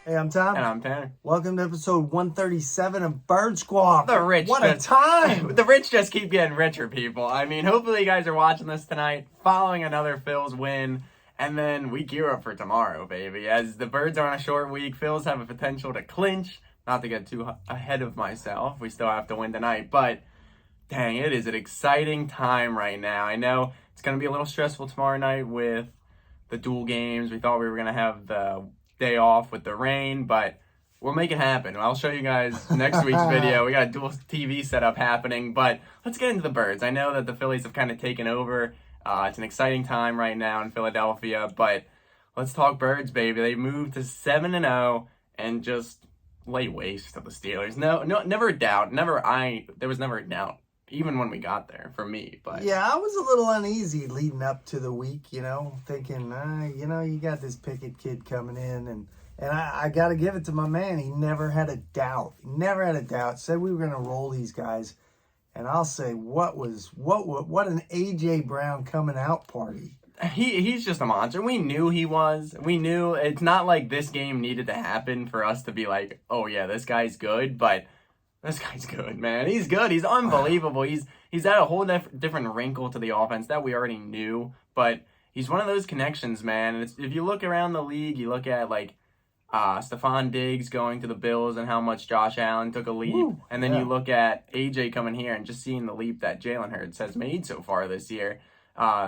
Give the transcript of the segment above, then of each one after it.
Hey, I'm Tom. And I'm Tanner. Welcome to episode 137 of Bird Squawk. The rich What a time! The rich just keep getting richer, people. I mean, hopefully you guys are watching this tonight, following another Phils win, and then we gear up for tomorrow, baby. As the Birds are on a short week, Phils have a potential to clinch. Not to get too ahead of myself, we still have to win tonight, but dang, it is an exciting time right now. I know it's going to be a little stressful tomorrow night with the dual games. We thought we were going to have the day off with the rain, but we'll make it happen. I'll show you guys next week's video. We got a dual TV setup happening, but let's get into the Birds. I know that the Phillies have kind of taken over. It's an exciting time right now in Philadelphia, but let's talk Birds, baby. They moved to 7-0 and just lay waste to the Steelers. No, never a doubt. There was never a doubt, even when we got there, for me. But yeah, I was a little uneasy leading up to the week, thinking, you got this Pickett kid coming in, and I got to give it to my man. He never had a doubt. Said we were going to roll these guys, and I'll say, what an A.J. Brown coming out party. He's just a monster. We knew he was. We knew it's not like this game needed to happen for us to be like, oh yeah, this guy's good, but this guy's good, man. He's good. He's unbelievable. He's at a whole different wrinkle to the offense that we already knew, but he's one of those connections, man. And if you look around the league, you look at like Stephon Diggs going to the Bills and how much Josh Allen took a leap, and then you look at AJ coming here and just seeing the leap that Jalen Hurts has made so far this year.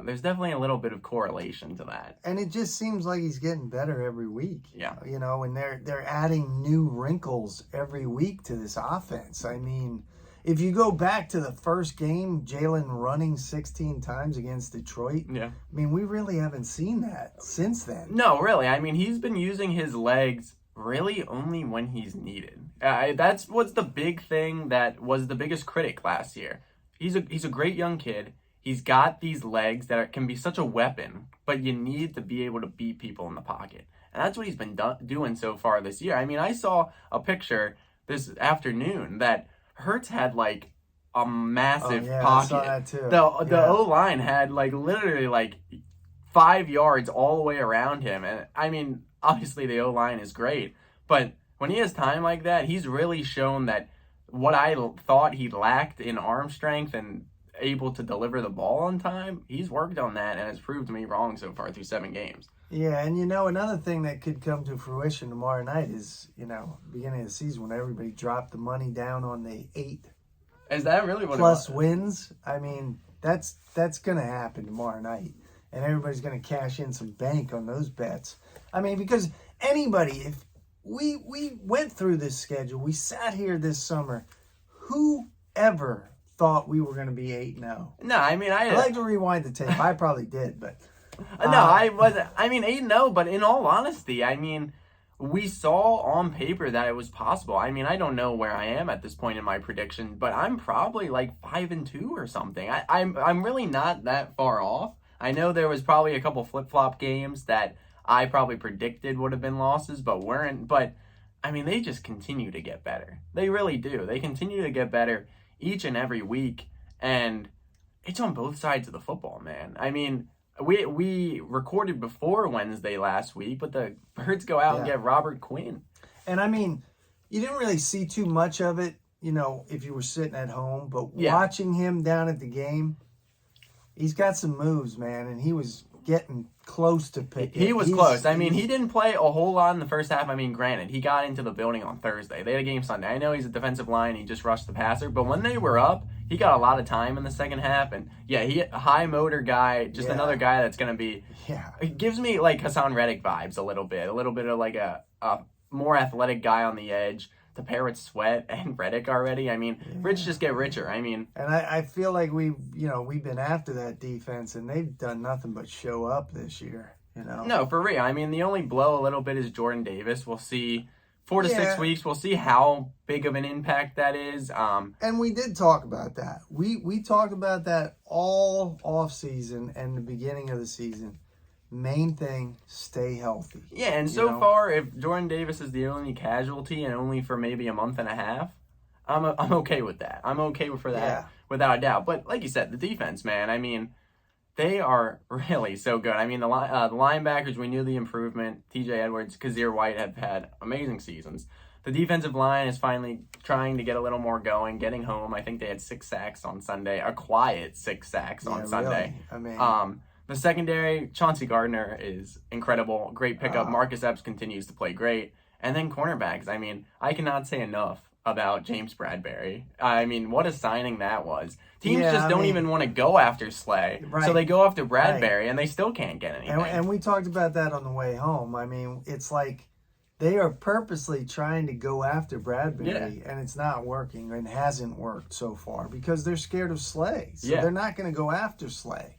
There's definitely a little bit of correlation to that. And it just seems like he's getting better every week. Yeah. And they're adding new wrinkles every week to this offense. I mean, if you go back to the first game, Jalen running 16 times against Detroit, yeah. I mean, we really haven't seen that since then. No, really. I mean, he's been using his legs really only when he's needed. That's what's the big thing that was the biggest critic last year. He's a great young kid. He's got these legs that can be such a weapon, but you need to be able to beat people in the pocket. And that's what he's been doing so far this year. I mean, I saw a picture this afternoon that Hurts had like a massive pocket. I saw that too. The O-line had like literally like 5 yards all the way around him. And I mean, obviously the O-line is great, but when he has time like that, he's really shown that what I thought he lacked in arm strength and able to deliver the ball on time, he's worked on that and has proved me wrong so far through 7 games. Yeah, and another thing that could come to fruition tomorrow night is, beginning of the season when everybody dropped the money down on the 8 Is that really what plus it was? wins. I mean, that's going to happen tomorrow night, and everybody's going to cash in some bank on those bets. I mean, because anybody, if we went through this schedule, we sat here this summer, who ever thought we were going to be 8-0? No, I mean, I'd like to rewind the tape. I probably did, but no, I wasn't. I mean, 8-0, but in all honesty, I mean, we saw on paper that it was possible. I mean, I don't know where I am at this point in my prediction, but I'm probably like 5-2 or something. I'm really not that far off. I know there was probably a couple flip-flop games that I probably predicted would have been losses, but weren't. But I mean, they just continue to get better. They really do. They continue to get better each and every week, and it's on both sides of the football, man. I mean, we recorded before Wednesday last week, but the Birds go out and get Robert Quinn. And I mean, you didn't really see too much of it, if you were sitting at home, but watching him down at the game, he's got some moves, man, and he was getting close to Pickett. He was close. I mean, he didn't play a whole lot in the first half. I mean, granted, he got into the building on Thursday. They had a game Sunday. I know he's a defensive line. He just rushed the passer. But when they were up, he got a lot of time in the second half. And, he a high motor guy, just another guy that's going to be – it gives me, like, Hassan Reddick vibes a little bit of, like, a more athletic guy on the edge to pair with Sweat and Reddick already. I mean, rich just get richer. I mean, and I feel like we've been after that defense, and they've done nothing but show up this year. No, for real. I mean, the only blow a little bit is Jordan Davis. We'll see 4 to 6 weeks. We'll see how big of an impact that is. And we did talk about that. We talked about that all off season and the beginning of the season. Main thing, stay healthy. Yeah, and so far, if Jordan Davis is the only casualty and only for maybe a month and a half, I'm okay with that. I'm okay for that, without a doubt. But like you said, the defense, man, I mean, they are really so good. I mean, the linebackers, we knew the improvement. T.J. Edwards, Kazir White have had amazing seasons. The defensive line is finally trying to get a little more going, getting home. I think they had 6 sacks on Sunday, a quiet 6 sacks on Sunday. Really? I mean, the secondary, Chauncey Gardner is incredible. Great pickup. Marcus Epps continues to play great. And then cornerbacks. I mean, I cannot say enough about James Bradbury. I mean, what a signing that was. Teams don't even want to go after Slay. Right. So they go after Bradbury, and they still can't get anything. And we talked about that on the way home. I mean, it's like they are purposely trying to go after Bradbury, and it's not working and hasn't worked so far because they're scared of Slay. So they're not going to go after Slay.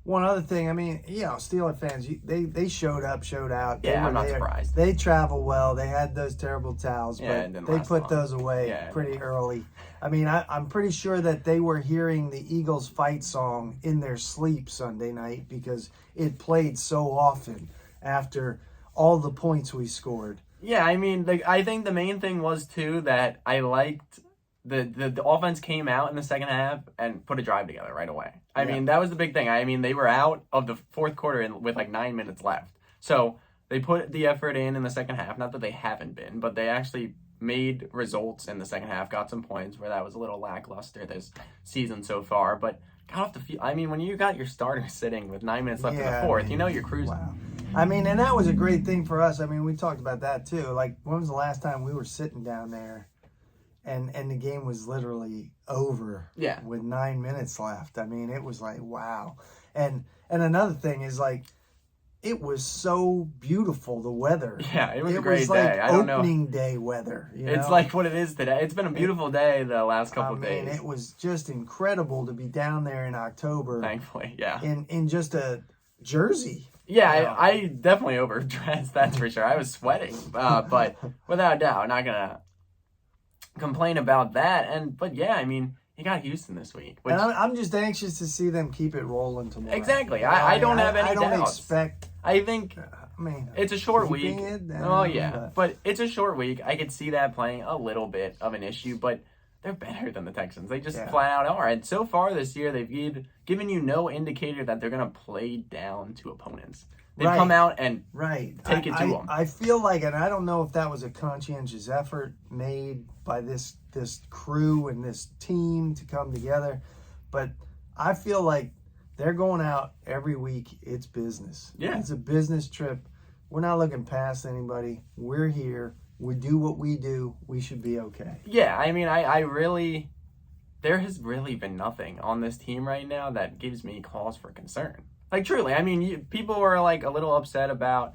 One other thing, I mean, Steelers fans, they showed up, showed out. I'm not surprised. They travel well. They had those terrible towels, but they put those away pretty early. I mean, I'm pretty sure that they were hearing the Eagles fight song in their sleep Sunday night because it played so often after all the points we scored. Yeah, I mean, I think the main thing was, too, that I liked the offense came out in the second half and put a drive together right away. I mean, that was the big thing. I mean, they were out of the fourth quarter with like 9 minutes left. So they put the effort in the second half. Not that they haven't been, but they actually made results in the second half, got some points where that was a little lackluster this season so far. But got off the field. I mean, when you got your starter sitting with 9 minutes left in the fourth, you're cruising. Wow. I mean, and that was a great thing for us. I mean, we talked about that too. Like, when was the last time we were sitting down there and the game was literally over with 9 minutes left? I mean, it was like, wow. And another thing is, like, it was so beautiful, the weather. Yeah, it was a great day. I don't know. Opening day weather. It's like what it is today. It's been a beautiful day the last couple of days. It was just incredible to be down there in October. Thankfully, yeah. In just a jersey. Yeah, I definitely overdressed, that's for sure. I was sweating, but without a doubt, I'm not going to complain about that. But yeah, I mean, you got Houston this week. And I'm just anxious to see them keep it rolling tomorrow. Exactly. I don't have any doubts. I don't expect... I think it's a short week. But it's a short week. I could see that playing a little bit of an issue, but they're better than the Texans. They just flat out are. And so far this year, they've given you no indicator that they're going to play down to opponents. They've come out and take it to them. I feel like, and I don't know if that was a conscientious effort made by this crew and this team to come together, but I feel like they're going out every week. It's business. Yeah. It's a business trip. We're not looking past anybody. We're here. We do what we do. We should be okay. Yeah, I mean, I really... There has really been nothing on this team right now that gives me cause for concern. Like, truly, I mean, people are, like, a little upset about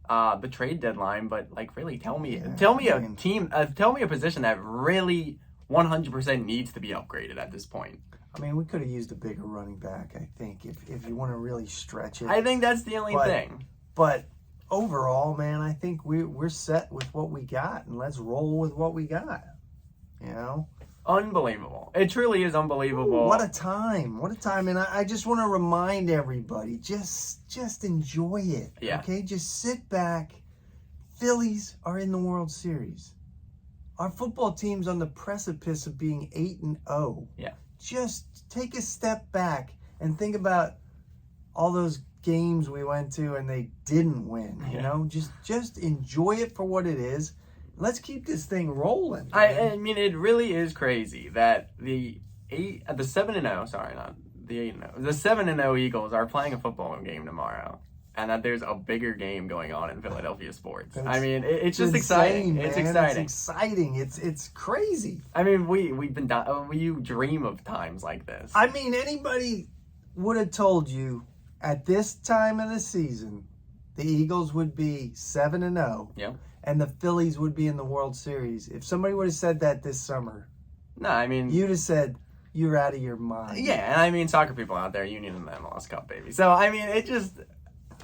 the trade deadline, but, like, really, tell me a position that really 100% needs to be upgraded at this point. I mean, we could have used a bigger running back, I think, if you want to really stretch it. I think that's the only thing. But overall, man, I think we're set with what we got, and let's roll with what we got, Unbelievable. It truly is unbelievable. Ooh, what a time. And I just want to remind everybody, just enjoy it. Yeah. Okay? Just sit back. Phillies are in the World Series. Our football team's on the precipice of being 8-0. Yeah. Just take a step back and think about all those games we went to and they didn't win. Just enjoy it for what it is. Let's keep this thing rolling. I mean, it really is crazy that the 7-0, sorry, not the 8-0, the 7-0 Eagles are playing a football game tomorrow, and that there's a bigger game going on in Philadelphia sports. I mean, it's just exciting. Man. It's exciting. It's exciting. It's crazy. I mean, we dream of times like this. I mean, anybody would have told you at this time of the season the Eagles would be 7-0. Yeah. And the Phillies would be in the World Series. If somebody would have said that this summer, no, I mean, you'd have said you're out of your mind. Yeah, and I mean, soccer people out there, you need in the MLS Cup, baby. So I mean, it just,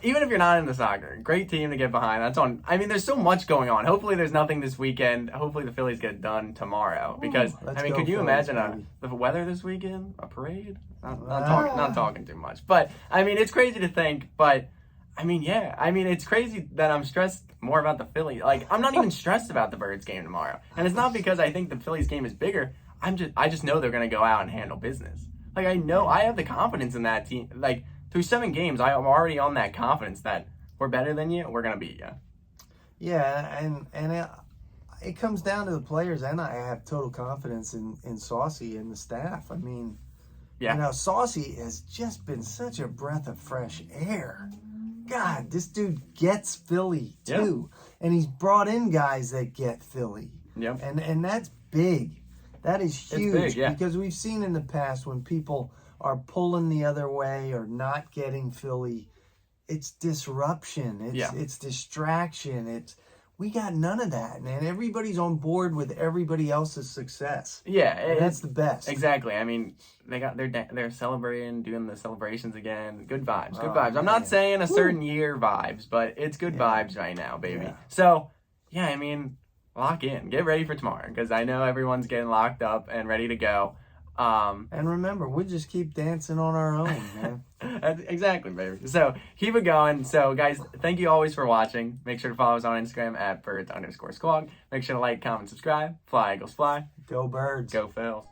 even if you're not into soccer, great team to get behind. That's on. I mean, there's so much going on. Hopefully, there's nothing this weekend. Hopefully, the Phillies get it done tomorrow. Because I mean, could you imagine the weather this weekend? A parade? Not talking too much, but I mean, it's crazy to think, but. I mean, yeah. I mean, it's crazy that I'm stressed more about the Phillies. Like, I'm not even stressed about the Birds game tomorrow. And it's not because I think the Phillies game is bigger. I just know they're going to go out and handle business. Like, I know I have the confidence in that team. Like, through 7 games, I am already on that confidence that we're better than you, we're going to beat you. Yeah, and it comes down to the players, and I have total confidence in Saucy and the staff. I mean, Yeah. Saucy has just been such a breath of fresh air. God, this dude gets Philly too, and he's brought in guys that get Philly. Yep. And that's big. That is huge, big, because we've seen in the past when people are pulling the other way or not getting Philly, it's disruption. It's distraction. We got none of that, man. Everybody's on board with everybody else's success. Yeah, and that's the best. Exactly. I mean, they're celebrating, doing the celebrations again. Good vibes. Good Oh, vibes. I'm not man. saying a certain year vibes, but it's good vibes right now, baby. Yeah. So, yeah, I mean, lock in. Get ready for tomorrow, because I know everyone's getting locked up and ready to go. And remember, we just keep dancing on our own, man. Exactly, baby. So keep it going. So, guys, thank you always for watching. Make sure to follow us on Instagram at birds_squawk. Make sure to like, comment, subscribe. Fly, Eagles, fly. Go Birds. Go Phils.